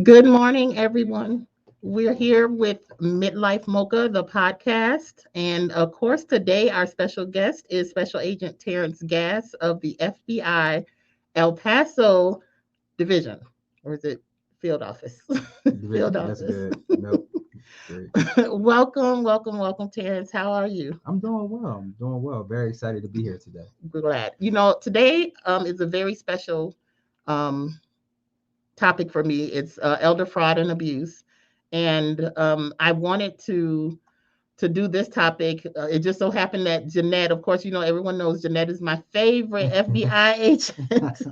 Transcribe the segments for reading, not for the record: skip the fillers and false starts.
Good morning, everyone. We're here with Midlife Mocha, the podcast. And of course, today our special guest is Special Agent Terrance Gass of the FBI El Paso Division. Or is it field office? Field Division. That's office. good. Nope. Great. welcome, Terrance. How are you? I'm doing well. I'm doing well. Very excited to be here today. Glad. Today is a very special um, topic for me. It's elder fraud and abuse, and I wanted to do this topic. It just so happened that Jeanette, of course, everyone knows Jeanette is my favorite FBI agent,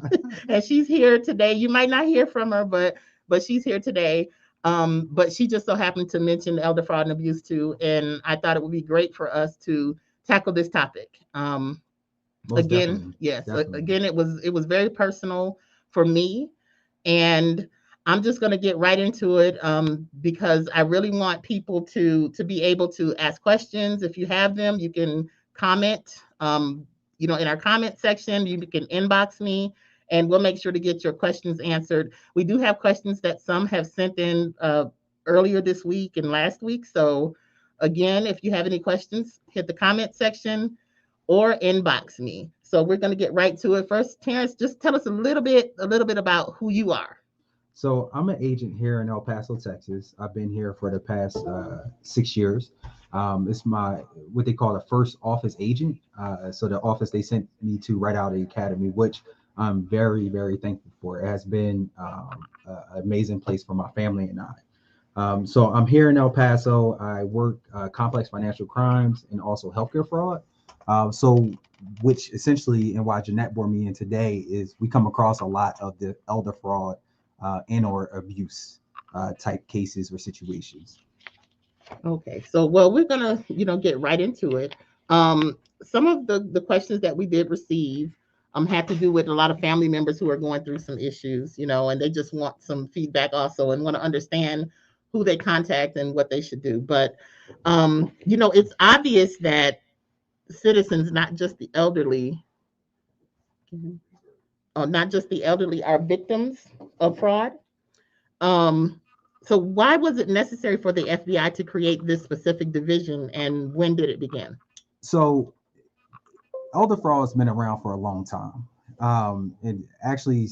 and she's here today. You might not hear from her, but she's here today. But she just so happened to mention elder fraud and abuse too, and I thought it would be great for us to tackle this topic. Most Again, definitely. yes, Definitely. again, it was very personal for me, and I'm just going to get right into it because I really want people to be able to ask questions. If you have them, you can comment. In our comment section, you can inbox me, and we'll make sure to get your questions answered. We do have questions that some have sent in earlier this week and last week. So, again, if you have any questions, hit the comment section or inbox me. So we're going to get right to it. First, Terrance, just tell us a little bit about who you are. So I'm an agent here in El Paso, Texas. I've been here for the past 6 years. It's my what they call a first office agent. So the office they sent me to right out of the academy, which I'm very, very thankful for. It has been an amazing place for my family and I. So I'm here in El Paso. I work complex financial crimes and also healthcare fraud. So, which essentially, and why Jeanette brought me in today is we come across a lot of the elder fraud and or abuse type cases or situations. Okay, so well, we're gonna get right into it. Some of the questions that we did receive had to do with a lot of family members who are going through some issues, and they just want some feedback also and want to understand who they contact and what they should do. But it's obvious that citizens, not just the elderly, are victims of fraud. Um, so why was it necessary for the FBI to create this specific division, and when did it begin? So, elder fraud has been around for a long time. It actually,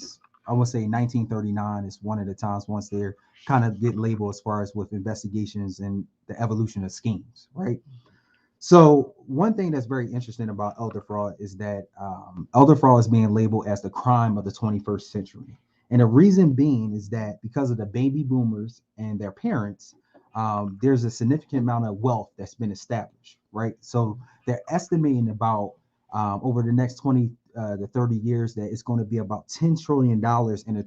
I would say 1939 is one of the times once they're kind of get labeled as far as with investigations and the evolution of schemes, right? So one thing that's very interesting about elder fraud is that elder fraud is being labeled as the crime of the 21st century. And the reason being is that because of the baby boomers and their parents, there's a significant amount of wealth that's been established, right? So they're estimating about over the next 20 to 30 years that it's going to be about $10 trillion in a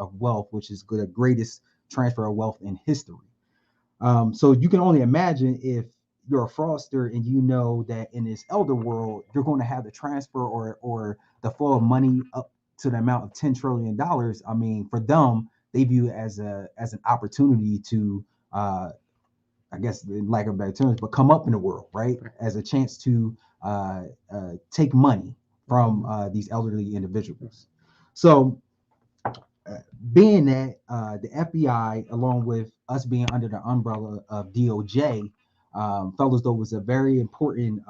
of wealth, which is the greatest transfer of wealth in history. So you can only imagine if you're a fraudster and you know that in this elder world you're going to have the transfer or the flow of money up to the amount of $10 trillion. I mean, for them, they view it as an opportunity to I guess in lack of better terms, but come up in the world, right? As a chance to take money from these elderly individuals. So being that the FBI, along with us being under the umbrella of DOJ, felt as though it was a very important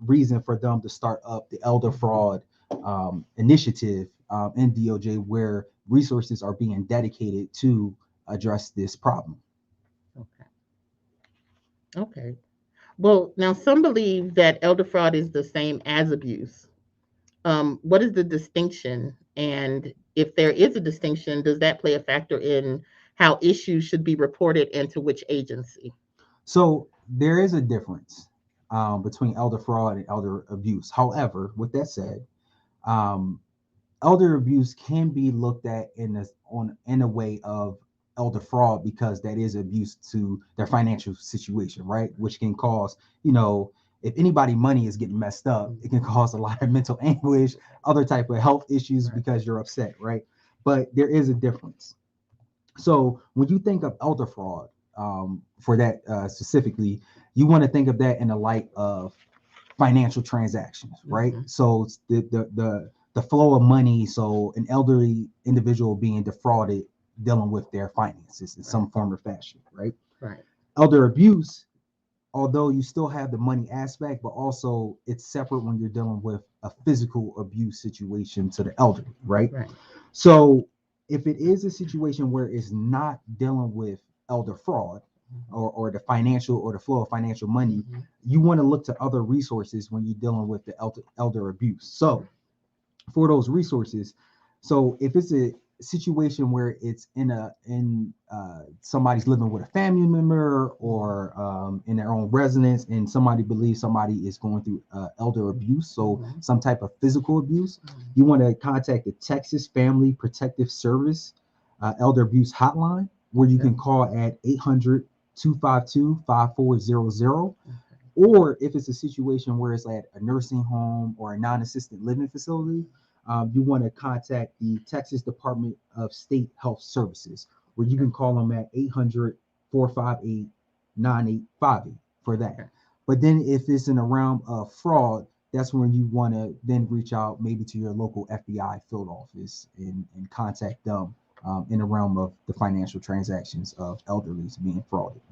reason for them to start up the elder fraud initiative in DOJ, where resources are being dedicated to address this problem. Okay. Okay. Well, now some believe that elder fraud is the same as abuse. What is the distinction? And if there is a distinction, does that play a factor in how issues should be reported and to which agency? So there is a difference between elder fraud and elder abuse. However, with that said, um, elder abuse can be looked at in a way of elder fraud because that is abuse to their financial situation, right? Which can cause, if anybody money is getting messed up, it can cause a lot of mental anguish, other type of health issues because you're upset, right? But there is a difference. So when you think of elder fraud, for that specifically, you want to think of that in the light of financial transactions, right? Mhm. So it's the flow of money. So an elderly individual being defrauded dealing with their finances in some Right. form or fashion, right? Right. Elder abuse, although you still have the money aspect, but also it's separate when you're dealing with a physical abuse situation to the elderly, right? Right. So if it is a situation where it's not dealing with elder fraud or the financial or the flow of financial money, Mhm. you want to look to other resources when you're dealing with the elder abuse. So for those resources. So if it's a situation where it's in somebody's living with a family member or in their own residence, and somebody believes somebody is going through elder abuse, so Mhm. some type of physical abuse, Mhm. you want to contact the Texas Family Protective Service elder abuse hotline, where you Okay. can call at 800-252-5400. Okay. Or if it's a situation where it's at a nursing home or a non-assisted living facility, you want to contact the Texas Department of State Health Services, where you Okay. can call them at 800-458-9858 for that. Okay. But then if it's in the realm of fraud, that's when you want to then reach out maybe to your local FBI field office and contact them in the realm of the financial transactions of elderlies being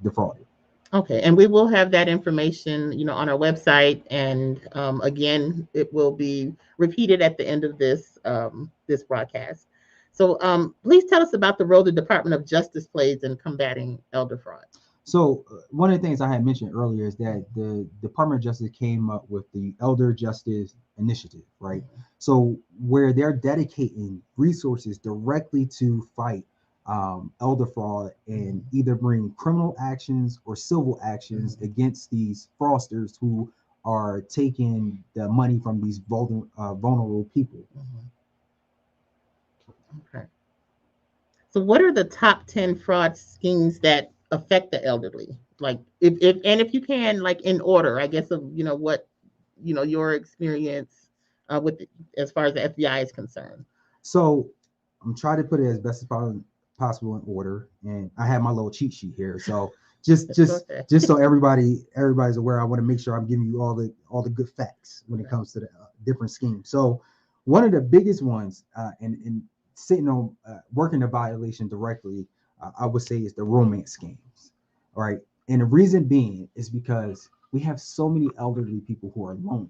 defrauded. Okay, and we will have that information, on our website, and again, it will be repeated at the end of this broadcast. So, please tell us about the role the Department of Justice plays in combating elder fraud. So one of the things I had mentioned earlier is that the Department of Justice came up with the Elder Justice Initiative, right? Mhm. So where they're dedicating resources directly to fight elder fraud and Mhm. either bring criminal actions or civil actions Mhm. against these fraudsters who are taking the money from these vulnerable people. Mhm. Okay. So, what are the top 10 fraud schemes that affect the elderly? Like, if you can, like in order, I guess, of what your experience with as far as the FBI is concerned. So I'm trying to put it as best as possible in order, and I have my little cheat sheet here. So just Go just ahead. just so everybody's aware, I want to make sure I'm giving you all the good facts when it Right. comes to the different schemes. So one of the biggest ones, and sitting on working the violation directly, I would say is the romance schemes. All right, and the reason being is because we have so many elderly people who are lonely,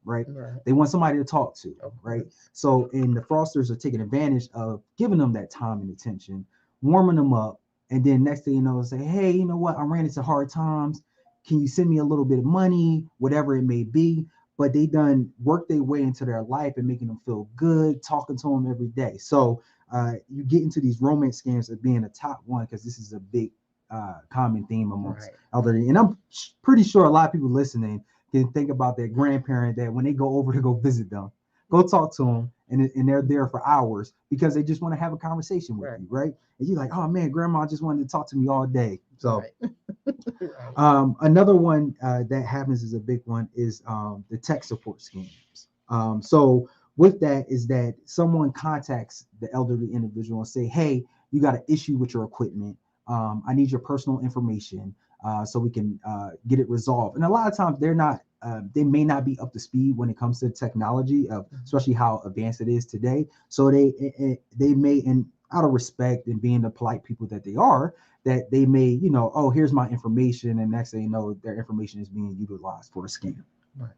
right? Right. They want somebody to talk to, Of right? course. So, and the fraudsters are taking advantage of giving them that time and attention, warming them up, and then next thing you know, say, hey, you know what? I ran into hard times. Can you send me a little bit of money, whatever it may be? But they done work their way into their life and making them feel good, talking to them every day. So you get into these romance scams of being a top one because this is a big common theme amongst Right. elderly. And I'm pretty sure a lot of people listening can think about their grandparent that when they go over to go visit them, go talk to them, and they're there for hours because they just want to have a conversation with Right. you, right? And you're like, oh man, grandma just wanted to talk to me all day. So Right. Right. another one that happens is a big one is the tech support schemes. So with that is that someone contacts the elderly individual and say, hey, you got an issue with your equipment. I need your personal information so we can get it resolved. And a lot of times they may not be up to speed when it comes to technology of Mhm. especially how advanced it is today. So they may, in out of respect and being the polite people that they are, that they may, oh, here's my information, and next thing you know, their information is being utilized for a scam. Right.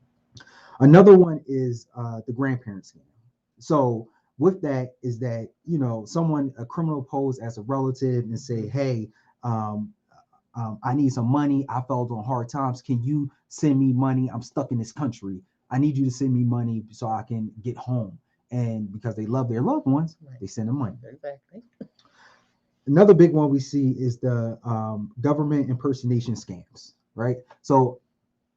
Another one is the grandparent scam. So with that is that a criminal pose as a relative and say, Mhm. hey, um, I need some money. I fell on hard times. Can you send me money? I'm stuck in this country. I need you to send me money so I can get home. And because they love their loved ones, Right. they send them money. Exactly. Another big one we see is the government impersonation scams, right? So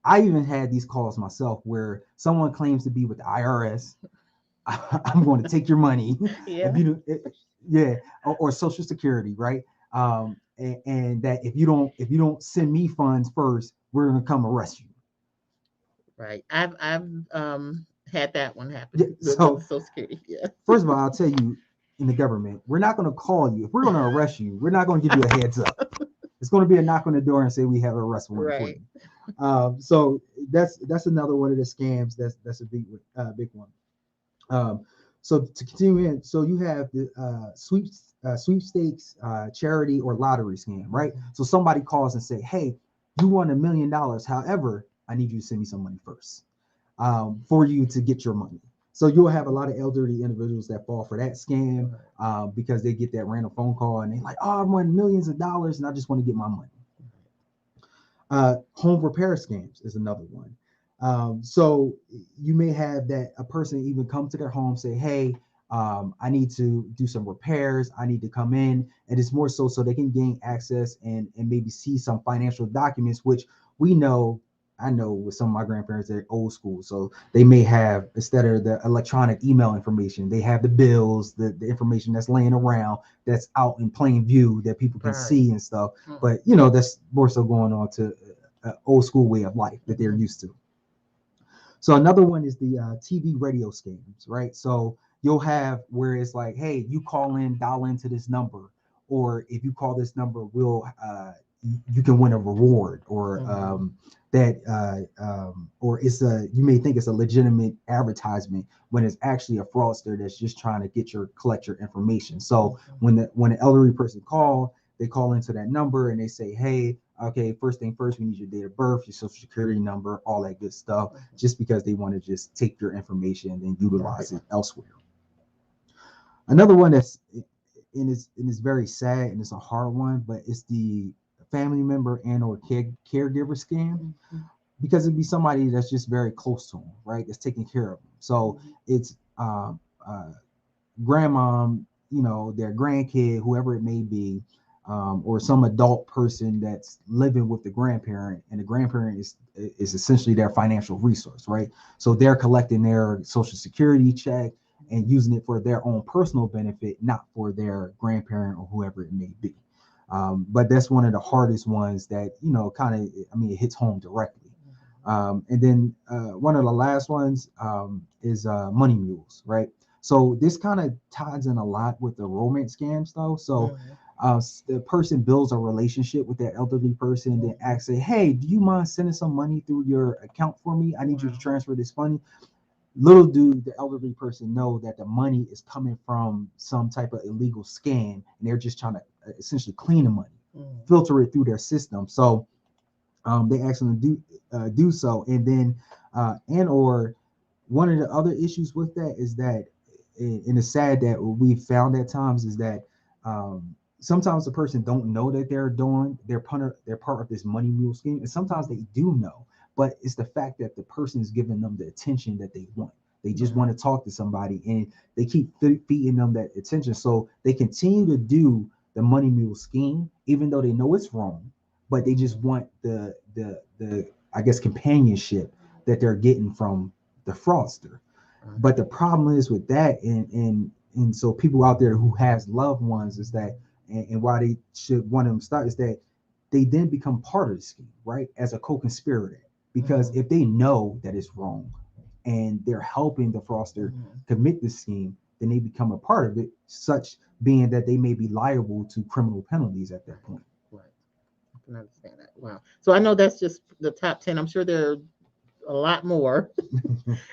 I even had these calls myself where someone claims to be with the IRS. I'm going to take your money if Yeah. yeah, or Social Security, right? And that if you don't send me funds first, we're going to come arrest you. Right. I've had that one Yeah, happen with so Social Security. Yeah. first of all, I'll tell you, in the government, we're not going to call you if we're going to arrest you. We're not going to give you a heads up. It's going to be a knock on the door and say we have an arrest warrant for Right. you. So that's another one of the scams. That's a big one. Um, So to continue in, so you have the sweepstakes, charity, or lottery scam, right? So somebody calls and say, "Hey, you won $1 million. However, I need you to send me some money first, for you to get your money." So you'll have a lot of elderly individuals that fall for that scam, because they get that random phone call and they're like, "Oh, I won millions of dollars and I just want to get my money." Home repair scams is another one. So you may have that a person even come to their home, say, "Hey, I need to do some repairs. I need to come in," and it's more so they can gain access and maybe see some financial documents, which we know. I know with some of my grandparents, they're old school, so they may have, instead of the electronic email information, they have the bills, the information that's laying around, that's out in plain view that people can see and stuff. But that's more so going on to an old school way of life that they're used to. So another one is the TV radio scams, right? So you'll have where it's like, "Hey, you call in, dial into this number, or if you call this number, we'll you can win a reward," or or it's a you may think it's a legitimate advertisement when it's actually a fraudster that's just trying to collect your information. So when an elderly person they call into that number and they say, "Hey, okay, first thing first, we need your date of birth, your social security number, all that good stuff," just because they want to just take your information and utilize it elsewhere. Another one is very sad and it's a hard one, but it's the family member and or caregiver scam, because it'd be somebody that's just very close to them, right? That's taking care of them. So it's grandmom, their grandkid, whoever it may be, or some adult person that's living with the grandparent, and the grandparent is essentially their financial resource, right? So they're collecting their social security check and using it for their own personal benefit, not for their grandparent or whoever it may be. But that's one of the hardest ones that kind of, it hits home directly. And then one of the last ones is money mules, right? So this kind of ties in a lot with the romance scams, though. So the person builds a relationship with that elderly person, then asks, say, "Hey, do you mind sending some money through your account for me? I need you to transfer this money." Little do the elderly person know that the money is coming from some type of illegal scam, and they're just trying to essentially clean the money, filter it through their system. So they ask them to do so, and then and or one of the other issues with that is that, and it's sad that we found at times, is that sometimes the person don't know that they're part of this money mule scheme, and sometimes they do know, but it's the fact that the person is giving them the attention that they want. They just want to talk to somebody, and they keep feeding them that attention, so they continue to do the money mule scheme, even though they know it's wrong, but they just want the I guess companionship that they're getting from the fraudster. But the problem is with that, and so people out there who has loved ones, is that, and why they should want them to start, is that they then become part of the scheme, right? As a co-conspirator. Because if they know that it's wrong and they're helping the fraudster commit the scheme, then they become a part of it, such being that they may be liable to criminal penalties at that point. Right. I can understand that. Wow. So I know that's just the top 10. I'm sure there are a lot more.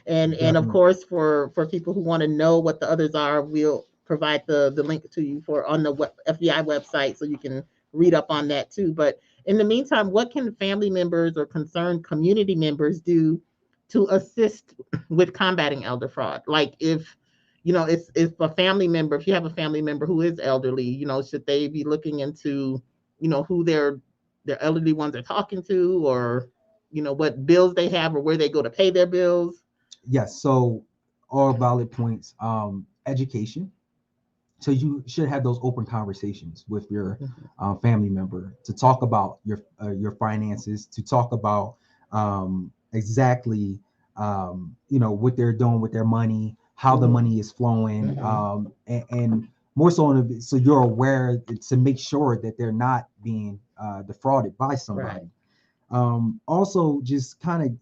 And of Definitely. course, for people who want to know what the others are, we'll provide the link to you for on the FBI website, so you can read up on that too. But in the meantime, what can family members or concerned community members do to assist with combating elder fraud? Like, if if a family member, if you have a family member who is elderly, should they be looking into who their elderly ones are talking to, or what bills they have, or where they go to pay their bills? Yes, so all valid points. Education. So you should have those open conversations with your Mhm. family member to talk about your finances, to talk about exactly what they're doing with their money, how the money is flowing, and more so so you're aware to make sure that they're not being defrauded by Right. somebody. Also, just kind of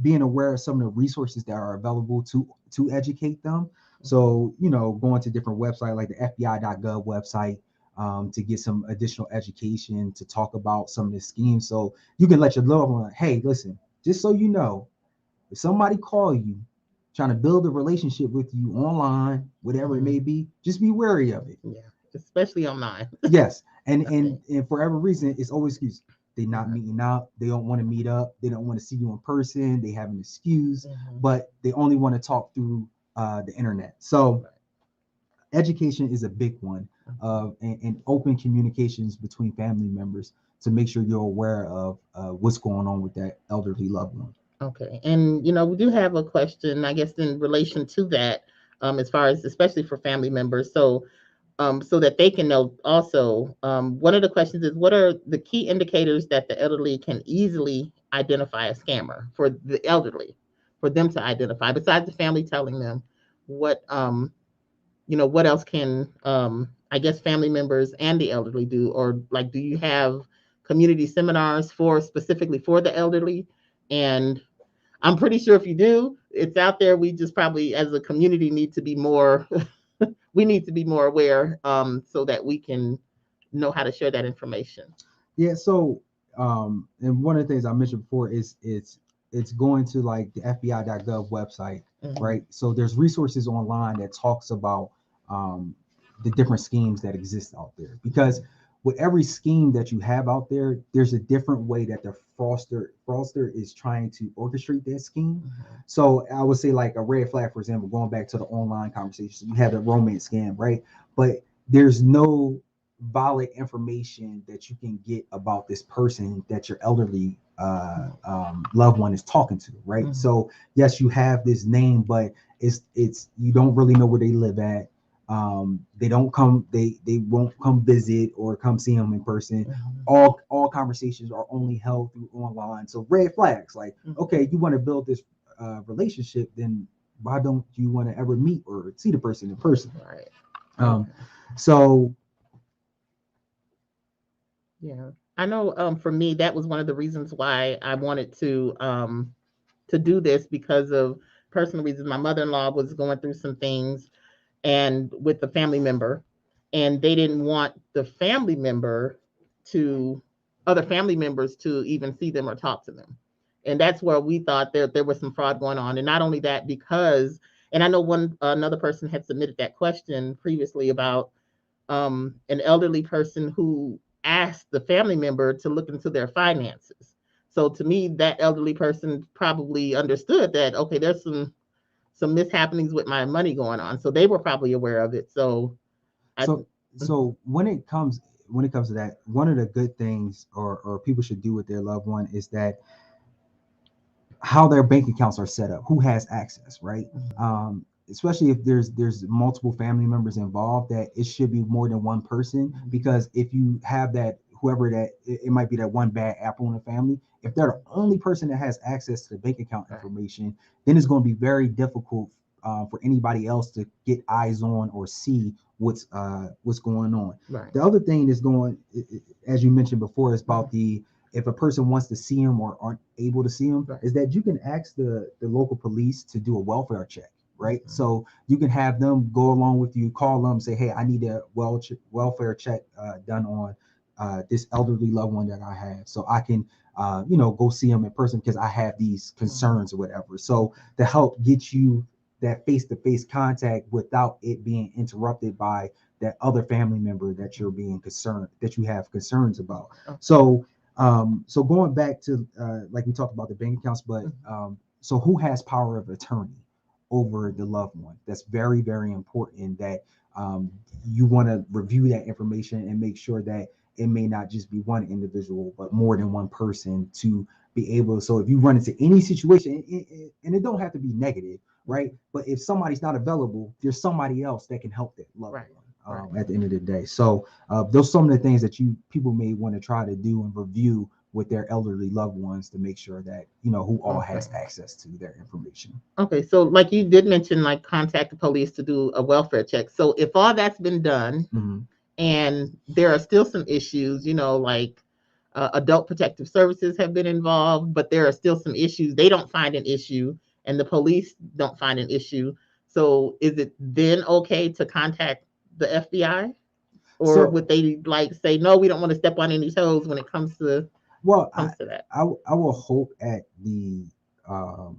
being aware of some of the resources that are available to educate them. So, going to different websites like the FBI.gov website, to get some additional education, to talk about some of the schemes. So you can let your loved one, "Hey, listen, just so you know, if somebody call you trying to build a relationship with you online, whatever it may be, just be wary of it. Yeah, especially online. Yes, and Okay. for every reason, it's always excuse. They're not Uh-huh. meeting up. They don't want to meet up. They don't want to see you in person. They have an excuse, Mhm. but they only want to talk through the internet. So Right. education is a big one Mhm. and open communications between family members to make sure you're aware of what's going on with that elderly loved one. Okay. And we do have a question, I guess, in relation to that, as far as especially for family members. So that they can know also. One of the questions is, what are the key indicators that the elderly can easily identify a scammer for the elderly, for them to identify, besides the family telling them what, what else can, I guess, family members and the elderly do? Or like, do you have community seminars for specifically for the elderly? And I'm pretty sure if you do, it's out there. We just probably as a community need to be more we need to be more aware, so that we can know how to share that information. Yeah. So, and one of the things I mentioned before is it's going to like the FBI.gov website, Mhm. right? So there's resources online that talks about the different schemes that exist out there because with every scheme that you have out there, there's a different way that the fraudster is trying to orchestrate that scheme. Mhm. So I would say like a red flag, for example, going back to the online conversation, you have the romance scam, right? But there's no valid information that you can get about this person that your elderly loved one is talking to, right? Mhm. So yes, you have this name, but it's you don't really know where they live at. They don't come, they won't come visit or come see them in person. Mhm. All conversations are only held through online. So red flags, like Mhm. okay, you want to build this relationship, then why don't you want to ever meet or see the person in person? Right. Um, Okay. so Yeah. I know, for me, that was one of the reasons why I wanted to do this, because of personal reasons. My mother-in-law was going through some things and with the family member, and they didn't want the family member to other family members to even see them or talk to them. And that's where we thought there was some fraud going on. And not only that, because and I know one another person had submitted that question previously about, an elderly person who asked the family member to look into their finances. So to me, that elderly person probably understood that, okay, there's some mishappenings with my money going on. So they were probably aware of it. So I So mhm, so when it comes to that, one of the good things or people should do with their loved one is that how their bank accounts are set up, who has access, right? mhm, Especially if there's multiple family members involved, that it should be more than one person mhm, because if you have that whoever that it might be that one bad apple in the family, if they're the only person that has access to the bank account right, information, then it's going to be very difficult for anybody else to get eyes on or see what's going on. right, The other thing is as you mentioned before, is mhm, about the if a person wants to see him or aren't able to see him, right, is that you can ask the local police to do a welfare check, right? mhm, So you can have them go along with you, call them, say, hey, I need a welfare check done on this elderly loved one that I have, so I can go see him in person because I have these mhm, concerns or whatever. So okay, to help get you that face-to-face contact without it being interrupted by that other family member that mhm, you're being concerned that you have concerns about. okay, So going back to like we talked about the bank accounts, but mhm, so who has power of attorney over the loved one? That's very, very important that um, you want to review that information and make sure that it may not just be one individual, but more than one person to be able. So if you run into any situation, and it don't have to be negative, right? mhm, But if somebody's not available, there's somebody else that can help that loved right, one right. at the end of the day. So those are some of the things that you people may want to try to do and review with their elderly loved ones to make sure that who all has Okay. access to their information. Okay, so like you did mention, like contact the police to do a welfare check. So if all that's been done Mm-hmm. and there are still some issues, like adult protective services have been involved, but there are still some issues. They don't find an issue, and the police don't find an issue. So is it then okay to contact the FBI, or So, would they like say no? We don't want to step on any toes when it comes to well, comes to that. I will hope at um,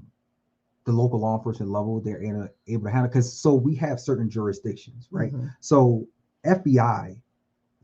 the local law enforcement level, they're able to handle, because so we have certain jurisdictions, right? Mm-hmm. So FBI,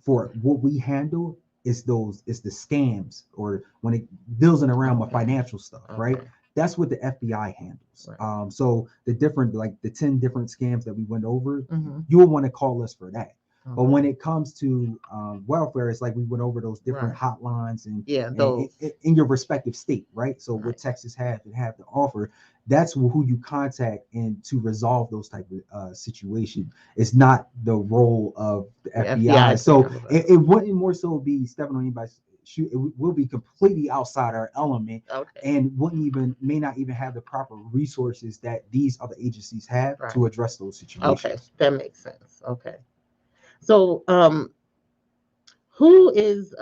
for what we handle, is those, is the scams, or when it deals in around with Okay. financial stuff, right? Okay. That's what the FBI handles. Right. So the different, like the 10 different scams that we went over, Mm-hmm. you will want to call us for that. But when Okay. it comes to welfare, it's like we went over those different Right. hotlines, Yeah, and those. in your respective state, right? So what Right. Texas have and have to offer, that's who you contact and to resolve those type of situation. It's not the role of the The FBI. FBI to So handle that. it wouldn't more so be stepping on anybody's shoe. It will be completely outside our element, Okay. and wouldn't even, may not even have the proper resources that these other agencies have Right. to address those Okay. situations. That makes sense. Okay. So, who is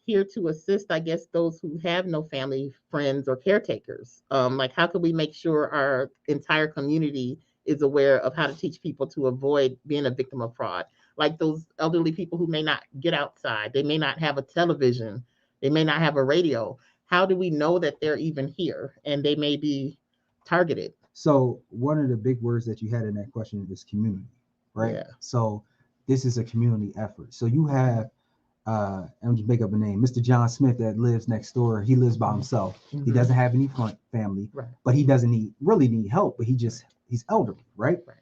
here to assist, I guess, those who have no family, friends, or caretakers? Like, how can we make sure our entire community is aware of how to teach people to avoid being a victim of fraud? Like those elderly people who may not get outside, they may not have a television, they may not have a radio. How do we know that they're even here and they may be targeted? So one of the big words that you had in that question is community, right? Yeah. So this is a community effort. So you have, I'm just make up a name, Mr. John Smith that lives next door. He lives by himself. He Mm-hmm. doesn't have any family, Right. but he doesn't really need help. But Right. he's elderly, right? Right.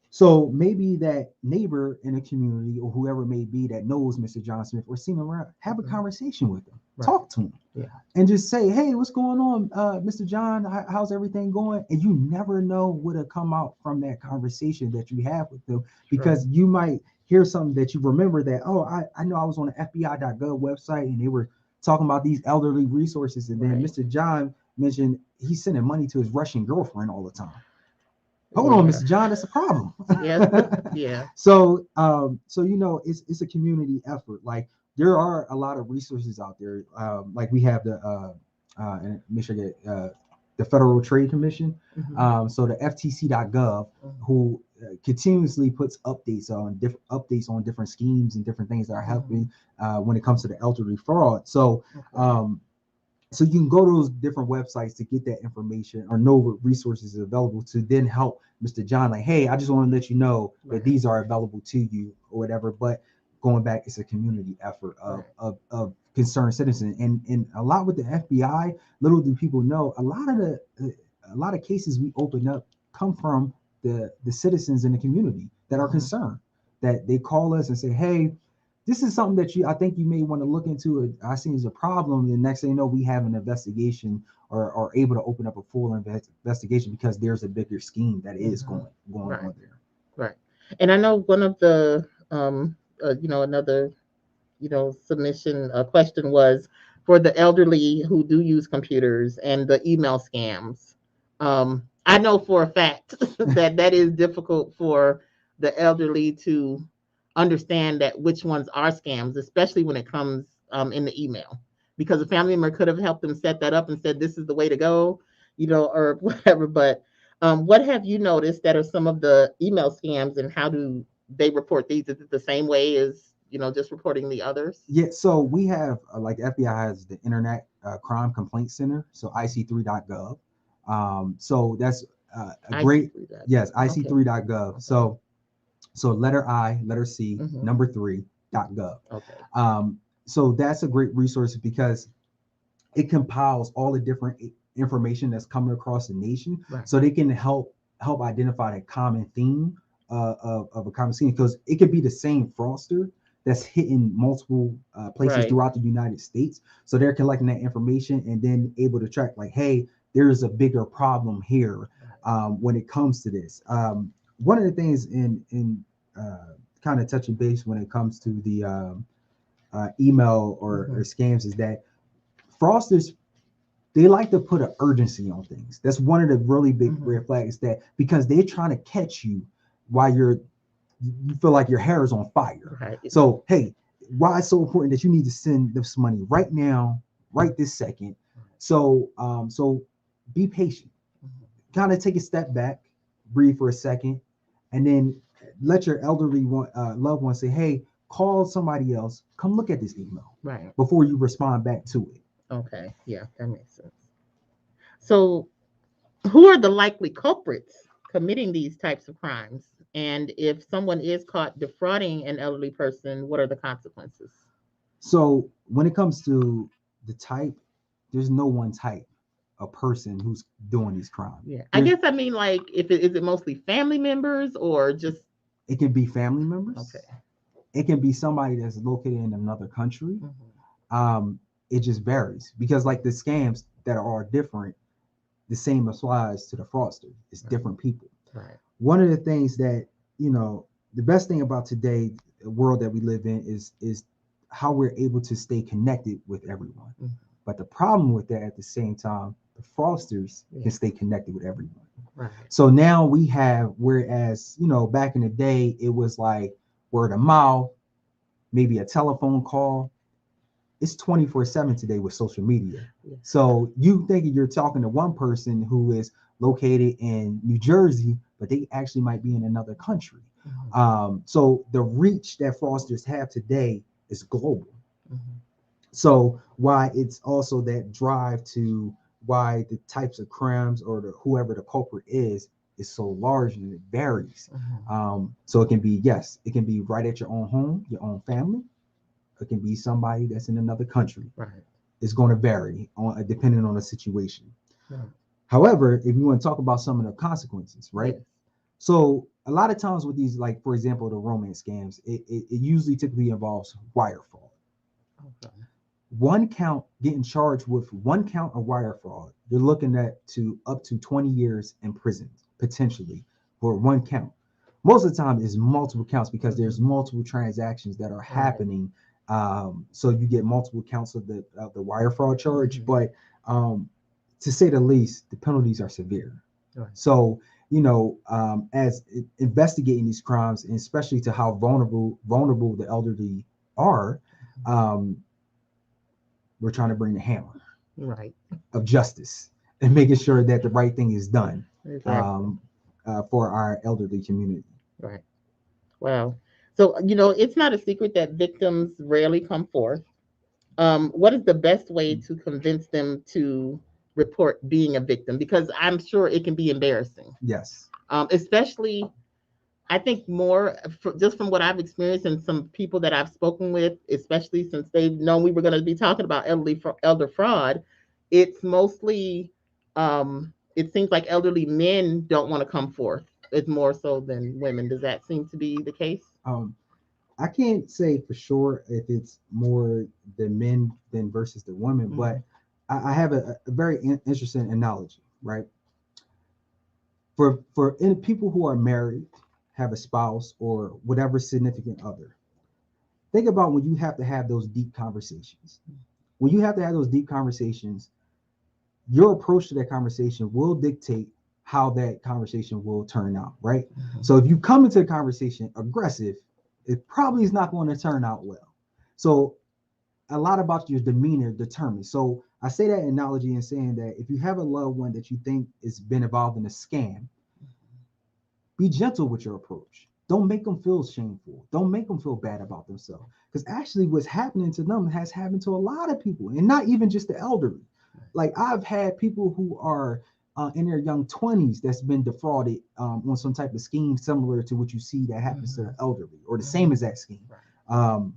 So maybe that neighbor in a community or whoever it may be that knows Mr. John Smith or seen him around, have a Mm-hmm. conversation with him, Right. talk to him, Yeah. and just say, "Hey, what's going on, Mr. John? How's everything going?" And you never know what'll come out from that conversation that you have with them, True. because you might hear something that you remember that, oh, I know I was on the FBI.gov website and they were talking about these elderly resources, and then Right. Mr. John mentioned he's sending money to his Russian girlfriend all the time. Hold on, Yeah. Mr. John, that's a problem. Yes. Yeah. So it's a community effort. Like there are a lot of resources out there. Like we have the and make sure I get the Federal Trade Commission. Mm-hmm. So the FTC.gov, who continuously puts updates on different schemes and different things that are helping when it comes to the elderly fraud. So Okay. um, so you can go to those different websites to get that information or know what resources are available to then help Mr. John. Like, hey, I just want to let you know that Right. these are available to you or whatever. But going back, it's a community effort Right. of concerned citizens, and a lot with the FBI. Little do people know, a lot of cases we open up come from the citizens in the community that are Mm-hmm. concerned, that they call us and say, hey, this is something that I think you may want to look into. I see as a problem. And next thing you know, we have an investigation, or are able to open up a full investigation, because there's a bigger scheme that is Mm-hmm. going Right. on there. Right. And I know one of the another submission question was for the elderly who do use computers and the email scams. I know for a fact that that is difficult for the elderly to understand that which ones are scams, especially when it comes in the email, because a family member could have helped them set that up and said this is the way to go, or whatever. But what have you noticed that are some of the email scams, and how do they report these? Is it the same way as just reporting the others? Yeah, so we have like FBI has the Internet Crime Complaint Center, so IC3.gov. So that's a great, yes, IC3.gov. Okay. IC3.gov. Okay. So letter I, letter C, Mm-hmm. number 3.gov. Okay. So that's a great resource because it compiles all the different information that's coming across the nation, Right. so they can help identify the common theme of a common scheme, because it could be the same fraudster that's hitting multiple places Right. throughout the United States. So they're collecting that information and then able to track, like, hey, there's a bigger problem here when it comes to this. One of the things in kind of touching base when it comes to the email or scams is that fraudsters, they like to put an urgency on things. That's one of the really big red flags, that because they're trying to catch you while you feel like your hair is on fire. Right. So hey, why it's so important that you need to send this money right now, right this second. So be patient. Kind of take a step back, breathe for a second, and then let your elderly loved one say, hey, call somebody else, come look at this email Right. before you respond back to it. Okay. Yeah, that makes sense. So Who are the likely culprits committing these types of crimes? And if someone is caught defrauding an elderly person, what are the consequences? So when it comes to the type, there's no one type of person who's doing these crimes. Yeah, I There's guess I mean, like, if it is it mostly family members or just it can be family members. okay. It can be somebody that's located in another country. Hmm. Um, it just varies because like the scams that are different, the same applies to the fraudster. It's Right, different people. right, One of the things that you know, the best thing about today, the world that we live in, is how we're able to stay connected with everyone. mhm, But the problem with that, at the same time, the fraudsters yeah, can stay connected with everyone. right, So now we have, whereas back in the day, it was like word of mouth, maybe a telephone call. It's 24/7 today with social media. yeah, So you thinking you're talking to one person who is located in New Jersey, but they actually might be in another country. mhm, So the reach that fraudsters have today is global. mhm, So why it's also that drive to why the types of crimes or whoever the culprit is so large and it varies. mhm, So it can be, yes, it can be right at your own home, your own family. It can be somebody that's in another country. right, It's going to vary on depending on the situation. right, However, if you want to talk about some of the consequences, right? yes, So a lot of times with these, like for example, the romance scams, it usually typically involves wire fraud. okay, One count, getting charged with one count of wire fraud, you're looking at to up to 20 years in prison potentially for one count. Most of the time is multiple counts because there's mhm, multiple transactions that are right, happening. So you get multiple counts of the wire fraud charge, mhm, but um, to say the least, the penalties are severe. right, So as investigating these crimes, and especially to how vulnerable the elderly are, mhm, um, we're trying to bring the hammer right, of justice and making sure that the right thing is done exactly, um, for our elderly community. right. Wow. So, it's not a secret that victims rarely come forth. What is the best way to convince them to report being a victim? Because I'm sure it can be embarrassing, Yes. especially I think more just from what I've experienced and some people that I've spoken with, especially since they've known we were going to be talking about elder fraud. It's mostly, it seems like elderly men don't want to come forth. It's more so than women. Does that seem to be the case? Um, I can't say for sure if it's more the men than versus the women, Mm-hmm. but I have a very interesting analogy, right? For people who are married, have a spouse or whatever significant other, think about when you have to have those deep conversations. When you have to have those deep conversations, your approach to that conversation will dictate how that conversation will turn out, right? Mm-hmm. So if you come into the conversation aggressive, it probably is not going to turn out well. So a lot about your demeanor determines. So I say that analogy in saying that if you have a loved one that you think has been involved in a scam, be gentle with your approach. Don't make them feel shameful. Don't make them feel bad about themselves. Because actually, what's happening to them has happened to a lot of people, and not even just the elderly. Like I've had people who are in their young 20s that's been defrauded on some type of scheme similar to what you see that happens to Mm-hmm. the elderly, or the same Mm-hmm. as that scheme. Right. Um,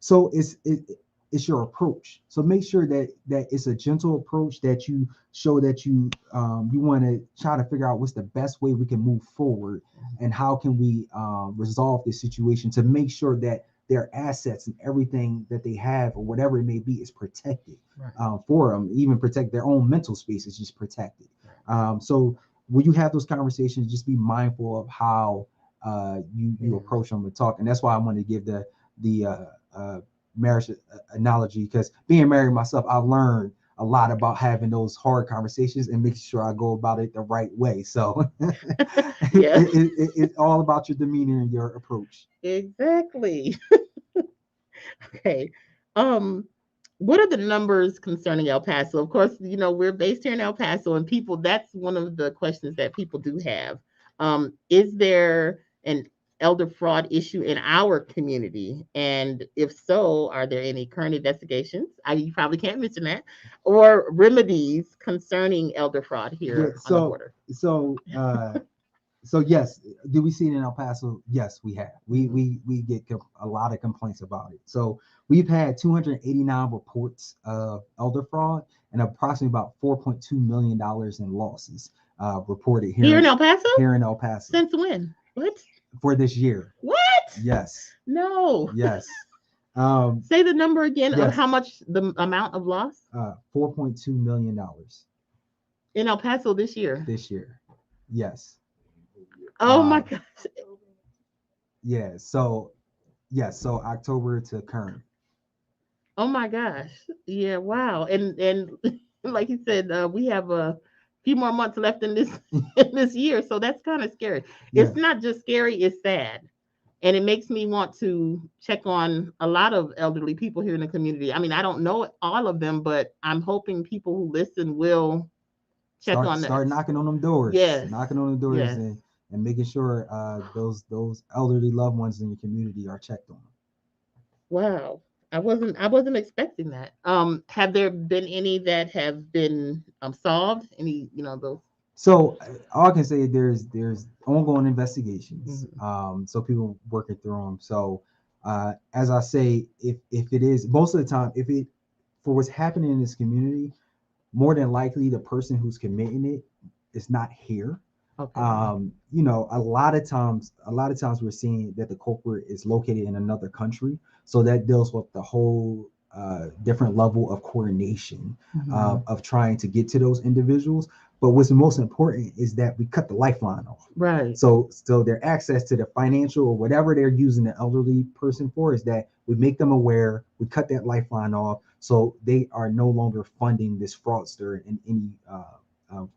so it's your approach. So make sure that it's a gentle approach, that you show that you want to try to figure out what's the best way we can move forward, and how can we resolve this situation to make sure that their assets and everything that they have or whatever it may be is protected Right. for them. Even protect their own mental space is just protected. Right. So when you have those conversations, just be mindful of how you Yeah. approach them and talk. And that's why I want to give the marriage analogy, because being married myself, I've learned a lot about having those hard conversations and making sure I go about it the right way. So Yeah. it's all about your demeanor and your approach. Exactly. Okay. Um, what are the numbers concerning El Paso? Of course, we're based here in El Paso, and people, that's one of the questions that people do have. Is there an elder fraud issue in our community? And if so, are there any current investigations? You probably can't mention that, or remedies concerning elder fraud Yeah. here on the border? So yes, do we see it in El Paso? Yes, we have. We Mhm. we get a lot of complaints about it. So we've had 289 reports of elder fraud and approximately about 4.2 million dollars in losses reported Here in El Paso? here in El Paso Since when? What? for this year. What? Yes, No. yes, um, Say the number again of yes. how much the amount of loss 4.2 million dollars in El Paso this year. this year. Yes. Oh my Um, gosh. yeah. So yes. So October to current. Oh my gosh. Yeah, wow. And like you said, we have a few more months left in this in this year, so that's kind of scary. Yeah. It's not just scary, it's sad. And it makes me want to check on a lot of elderly people here in the community. I mean, I don't know all of them, but I'm hoping people who listen will check on that. Start knocking on them doors, Yes. knocking on the doors, Yes. and making sure those elderly loved ones in your community are checked on. Wow. I wasn't expecting that. Have there been any that have been solved? Any, those. So all I can say, there's ongoing investigations. Mhm. So people working through them. So as I say, if it is most of the time, if it for what's happening in this community, more than likely the person who's committing it is not here. Okay. A lot of times we're seeing that the culprit is located in another country, so that deals with the whole different level of coordination Mhm. of trying to get to those individuals. But what's most important is that we cut the lifeline off. Right. So their access to the financial or whatever they're using the elderly person for is that we make them aware, we cut that lifeline off, so they are no longer funding this fraudster in any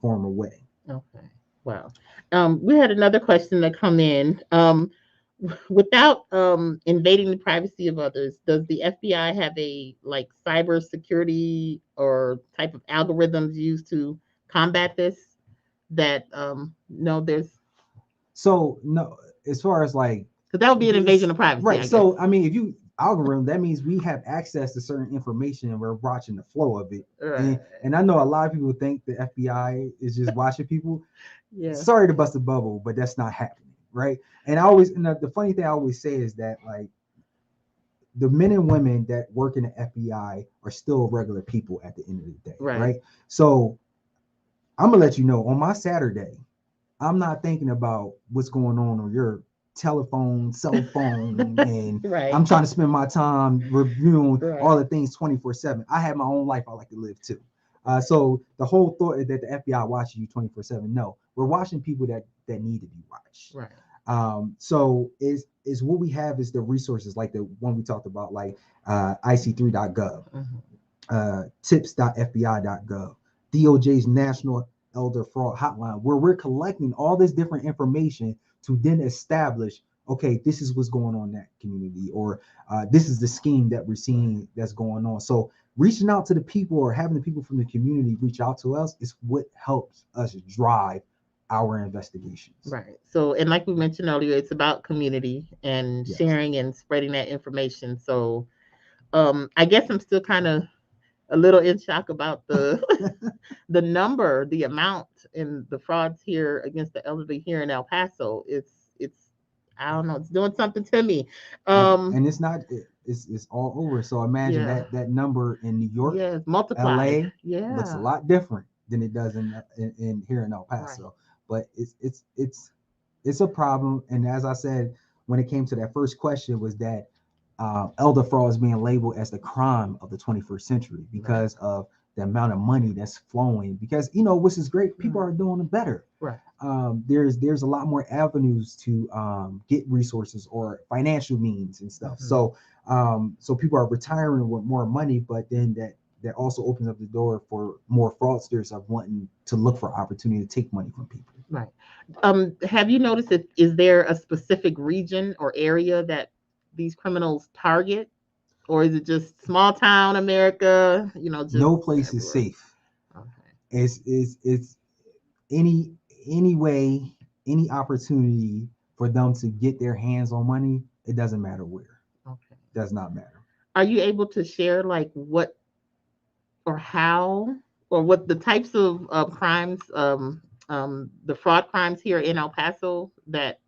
form or way. Okay. Wow. We had another question that come in. Without invading the privacy of others, does the FBI have a like cyber security or type of algorithms used to combat this? That no, there's So no, as far as like because that would be an this, invasion of privacy, right? I guess. So I mean, if you algorithm, that means we have access to certain information and we're watching the flow of it. Right. And I know a lot of people think the FBI is just watching people. Yeah. Sorry to bust a bubble, but that's not happening, right? And the funny thing I always say is that like the men and women that work in the FBI are still regular people at the end of the day, Right. right? So I'm gonna let you know on my Saturday, I'm not thinking about what's going on your telephone, cell phone, and Right. I'm trying to spend my time reviewing Right. all the things 24/7. I have my own life I like to live too. So the whole thought that the FBI watches you 24/7. No, we're watching people that need to be watched. Right. So is what we have is the resources like the one we talked about, like IC3.gov, Mhm. tips.fbi.gov, DOJ's National Elder Fraud Hotline, where we're collecting all this different information to then establish, okay, this is what's going on in that community, or this is the scheme that we're seeing that's going on. So reaching out to the people or having the people from the community reach out to us is what helps us drive our investigations. Right. So, and like we mentioned earlier, it's about community and Yes. sharing and spreading that information. So, I guess I'm still kind of a little in shock about the the number, the amount, and the frauds here against the elderly here in El Paso. It's I don't know, it's doing something to me. And it's not it's all over. So imagine Yeah, that number in New York, yeah, it's multiplied. LA looks a Yeah, lot different than it does in here in El right. Paso. But it's a problem. And as I said, when it came to that first question, was that elder fraud is being labeled as the crime of the 21st century Right. because of the amount of money that's flowing. Because which is great, people are doing it better. Right. There's a lot more avenues to get resources or financial means and stuff. Mhm. So people are retiring with more money, but then that also opens up the door for more fraudsters of wanting to look for opportunity to take money from people. Right. Have you noticed if is there a specific region or area that these criminals target, or is it just small town America? Just No place is everywhere. safe. Okay. It's any any way, any opportunity for them to get their hands on money, it doesn't matter where. Okay. Does not matter. Are you able to share like what or how or what the types of crimes, the fraud crimes here in El Paso that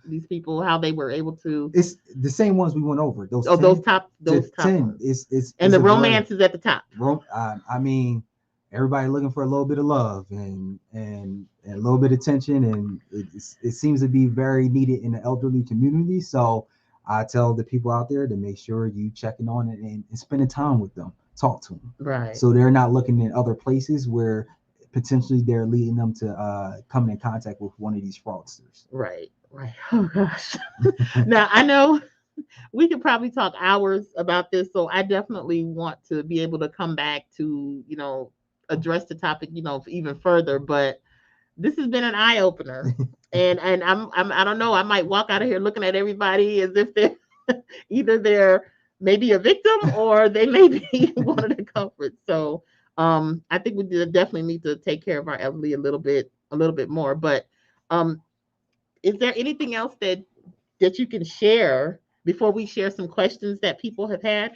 these people, how they were able to, It's the same ones we went over. Those oh, 10 to those top 10 ones, and is the a very romance is at the top. I mean, everybody looking for a little bit of love and a little bit of attention, and it seems to be very needed in the elderly community. So I tell the people out there to make sure you checking on it and spending time with them, talk to them, Right. so they're not looking in other places where potentially they're leading them to come in contact with one of these fraudsters. Right. Right. Oh gosh. Now I know we could probably talk hours about this, so I definitely want to be able to come back to, address the topic, even further. But this has been an eye opener, and I don't know. I might walk out of here looking at everybody as if they're either they're maybe a victim or they may be one of the culprits. So I think we definitely need to take care of our elderly a little bit more. But um, is there anything else that you can share before we share some questions that people have had?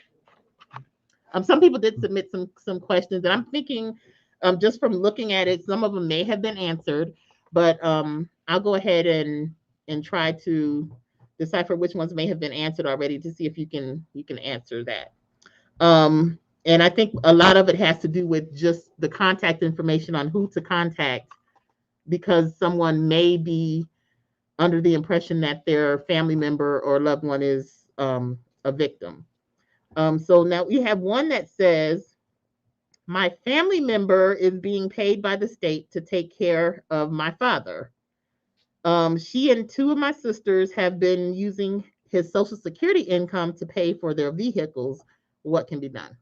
Some people did submit some questions, and I'm thinking, just from looking at it, some of them may have been answered, but I'll go ahead and try to decipher which ones may have been answered already to see if you can answer that. And I think a lot of it has to do with just the contact information on who to contact because someone may be under the impression that their family member or loved one is a victim. So now we have one that says, my family member is being paid by the state to take care of my father. She and two of my sisters have been using his Social Security income to pay for their vehicles. What can be done?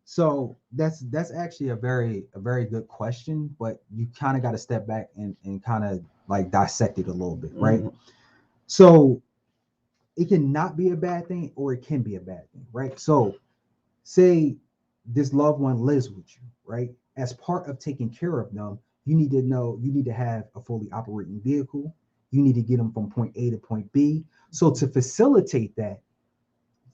So that's actually a very good question, but you kind of got to step back and kind of like dissect it a little bit, right? Mhm. So it can not be a bad thing or it can be a bad thing, right? So say this loved one lives with you, right? As part of taking care of them, you need to have a fully operating vehicle. You need to get them from point A to point B. So to facilitate that,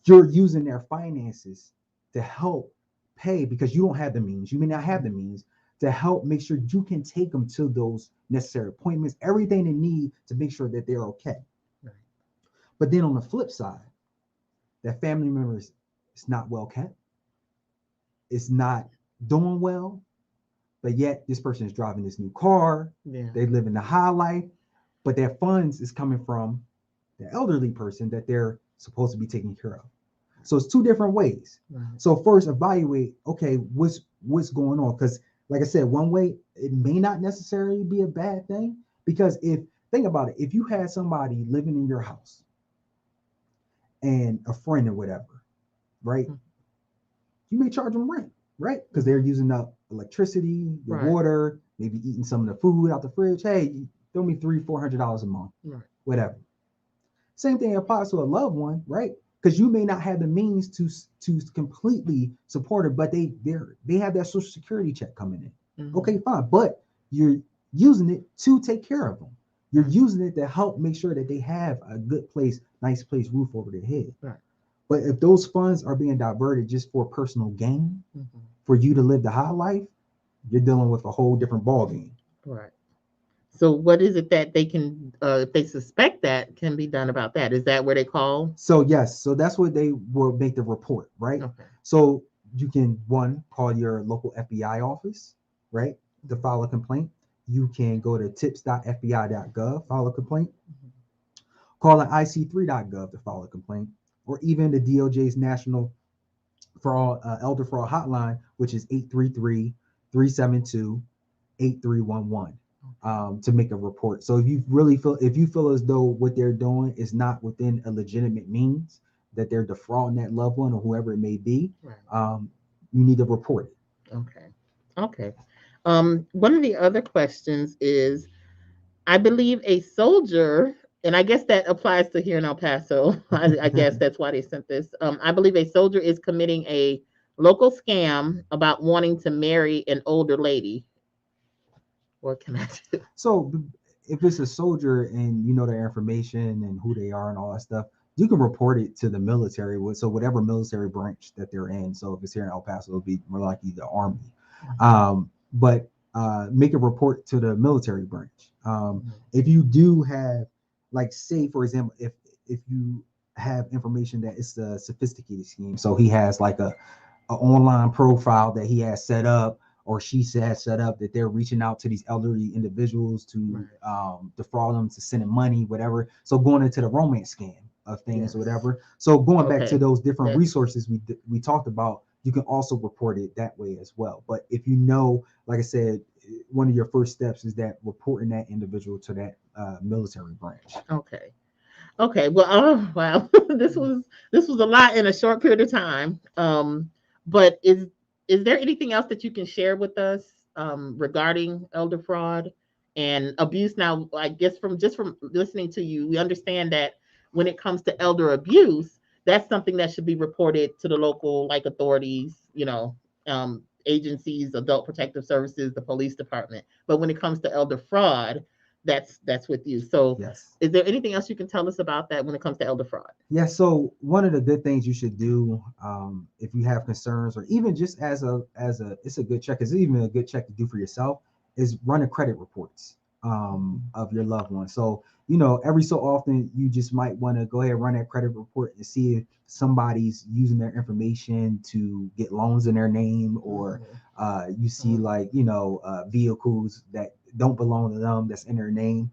you're using their finances to help pay because you don't have the means. You may not have the means to help make sure you can take them to those necessary appointments, everything they need to make sure that they're okay. Right. But then on the flip side, that family member is not well kept, it's not doing well, but yet this person is driving this new car, Yeah. they live in the high life, but their funds is coming from the elderly person that they're supposed to be taking care of. So it's two different ways. Right. So first evaluate, okay, what's going on? Because like I said, one way it may not necessarily be a bad thing. Because if think about it, if you had somebody living in your house and a friend or whatever, right? Mhm. You may charge them rent, right? Because they're using up electricity, your Right. water, maybe eating some of the food out the fridge. Hey, throw me $300-400 a month, Right. whatever. Same thing applies to a loved one, right? Because you may not have the means to completely support it, but they have that social security check coming in. Mhm. Okay, fine, but you're using it to take care of them. You're Right. using it to help make sure that they have a good place, nice place, roof over their head. Right. But if those funds are being diverted just for personal gain, Mhm. for you to live the high life, you're dealing with a whole different ball game. Right. So what is it that they can, if they suspect that, can be done about that? Is that where they call? So yes, so that's what they will make the report, right? Okay. So you can one call your local FBI office, right, to file a complaint. You can go to tips.fbi.gov, file a complaint. Mhm. Call an ic3.gov to file a complaint, or even the DOJ's National Fraud Elder Fraud Hotline, which is 833-372-8311, to make a report. So if you feel as though what they're doing is not within a legitimate means, that they're defrauding that loved one or whoever it may be, Right. you need to report it. Okay. Okay. One of the other questions is, I believe a soldier, and I guess that applies to here in El Paso. I guess that's why they sent this. I believe a soldier is committing a local scam about wanting to marry an older lady. What can I do? So if it's a soldier and you know their information and who they are and all that stuff, you can report it to the military. So whatever military branch that they're in. So if it's here in El Paso, it'll be more likely the Army. But make a report to the military branch. If you do have, like, say for example, if you have information that it's a sophisticated scheme, so he has like a online profile that he has set up or she has set up, that they're reaching out to these elderly individuals to defraud them, to send them money, whatever. So going into the romance scam of things, or whatever. So going back to those different resources we talked about, you can also report it that way as well. But if you know, like I said, one of your first steps is that reporting that individual to that military branch. Okay. Okay. Well, oh wow, this was a lot in a short period of time. But is there anything else that you can share with us regarding elder fraud and abuse? Now, I guess from listening to you, we understand that when it comes to elder abuse, that's something that should be reported to the local like authorities, agencies, adult protective services, the police department. But when it comes to elder fraud, that's with you. So Yes. is there anything else you can tell us about that when it comes to elder fraud? Yeah, so one of the good things you should do, if you have concerns, or even just it's a good check. It's even a good check to do for yourself, is run a credit reports of your loved one. So every so often you just might want to go ahead and run that credit report and see if somebody's using their information to get loans in their name, or you see like vehicles that don't belong to them that's in their name.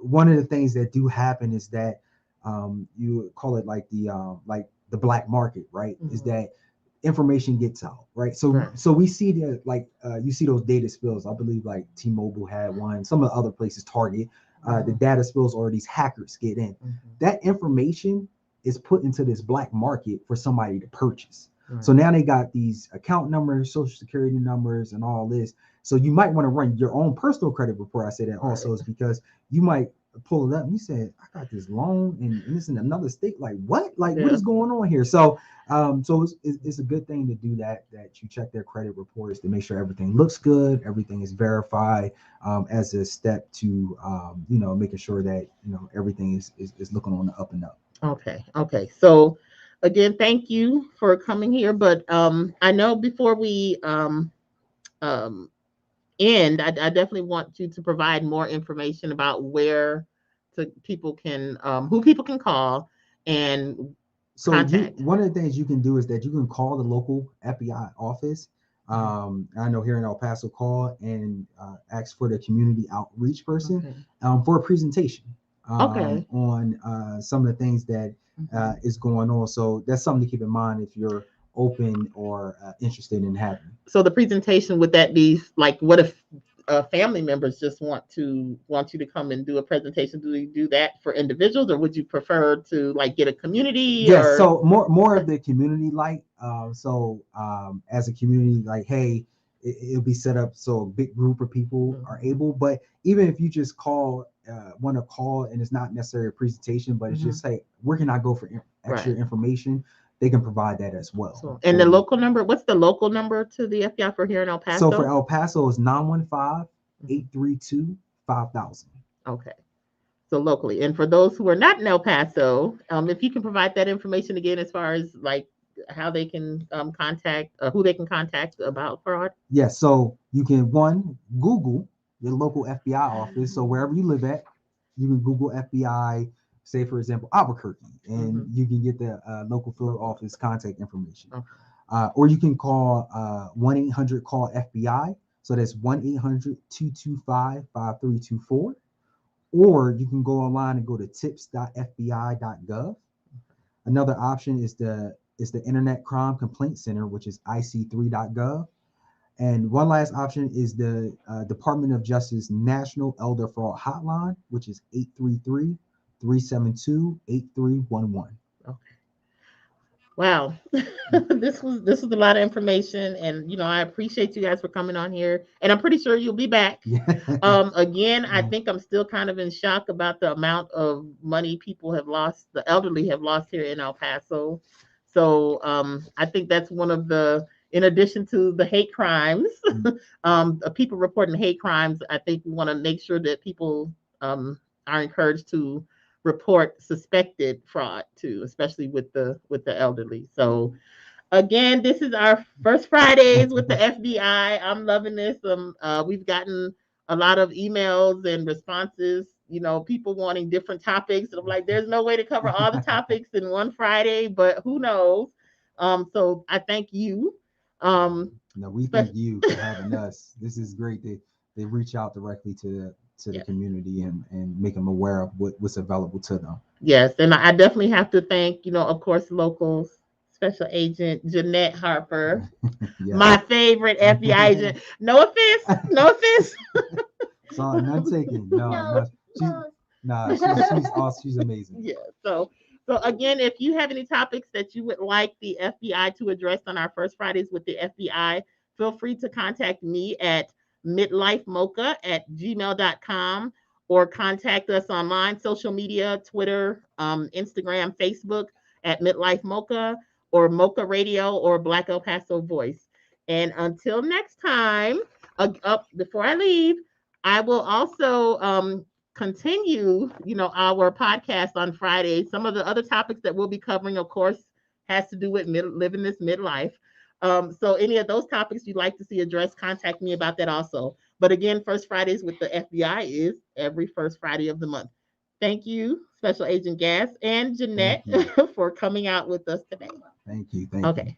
One of the things that do happen is that you call it like the black market, right? Is that information gets out, right? So we see that, like you see those data spills. I believe like T-Mobile had one, some of the other places, Target, the data spills, or these hackers get in. That information is put into this black market for somebody to purchase. So now they got these account numbers, social security numbers, and all this. So you might want to run your own personal credit report. I say that also is because you might pull it up and you said, I got this loan and it's in another state. Like what? Like what is going on here? So so it's a good thing to do that you check their credit reports to make sure everything looks good, everything is verified, as a step to making sure that everything is looking on the up and up. Okay. Okay. So again, thank you for coming here. But I know before we um end, I definitely want you to provide more information about where people can who people can call and So contact. one of the things you can do is that you can call the local FBI office. I know here in El Paso, call and ask for the community outreach person for a presentation Okay. on some of the things that is going on. So that's something to keep in mind if you're open or interested in having. So the presentation, would that be like, what if family members just want you to come and do a presentation? Do you do that for individuals, or would you prefer to like get a community Yes, or? so more of the community like as a community, like, hey, it'll be set up so a big group of people are able. But even if you just want to call, and it's not necessarily a presentation, but it's just, hey, where can I go for extra information? They can provide that as well. So, and the local number, what's the local number to the FBI for here in El Paso? So for El Paso is 915-832-5000. Okay. So locally. And for those who are not in El Paso, if you can provide that information again, as far as like how they can contact, who they can contact about fraud. Yes. So you can, Google your local FBI office. So wherever you live at, you can Google FBI, say for example, Albuquerque, and you can get the local field office contact information. Or you can call 1-800-CALL-FBI. So that's 1-800-225-5324. Or you can go online and go to tips.fbi.gov. Another option is the Internet Crime Complaint Center, which is ic3.gov. And one last option is the Department of Justice National Elder Fraud Hotline, which is 833-372-8311. Okay. Wow. This was a lot of information, and I appreciate you guys for coming on here, and I'm pretty sure you'll be back. Yeah. Again, I think I'm still kind of in shock about the amount of money people have lost, the elderly have lost here in El Paso. So I think that's one of the in addition to the hate crimes, Mm. people reporting hate crimes, I think we want to make sure that people are encouraged to report suspected fraud too, especially with the elderly. So again, this is our first Fridays with the FBI. I'm loving this. We've gotten a lot of emails and responses. You know, people wanting different topics. And I'm like, there's no way to cover all the topics in one Friday, but who knows? So I thank you. No, we thank Spe- you for having us. This is great. They reach out directly to the yes, community and make them aware of what's available to them. yes, and I definitely have to thank, of course, local Special Agent Jeanette Harper, Yes. my favorite FBI agent. No offense, no offense. So none taken. No, no. She's she's awesome. She's amazing. Yeah. So again, if you have any topics that you would like the FBI to address on our first Fridays with the FBI, feel free to contact me at midlifemocha@gmail.com or contact us online, social media, Twitter, Instagram, Facebook at Midlife Mocha or Mocha Radio or Black El Paso Voice. And until next time, before I leave, I will also continue, our podcast on Friday. Some of the other topics that we'll be covering, of course, has to do with living this midlife. So any of those topics you'd like to see addressed, contact me about that also. But again, First Fridays with the FBI is every first Friday of the month. Thank you, Special Agent Gas and Thank Jeanette, you. for coming out with us today. Thank you. Thank you. Okay.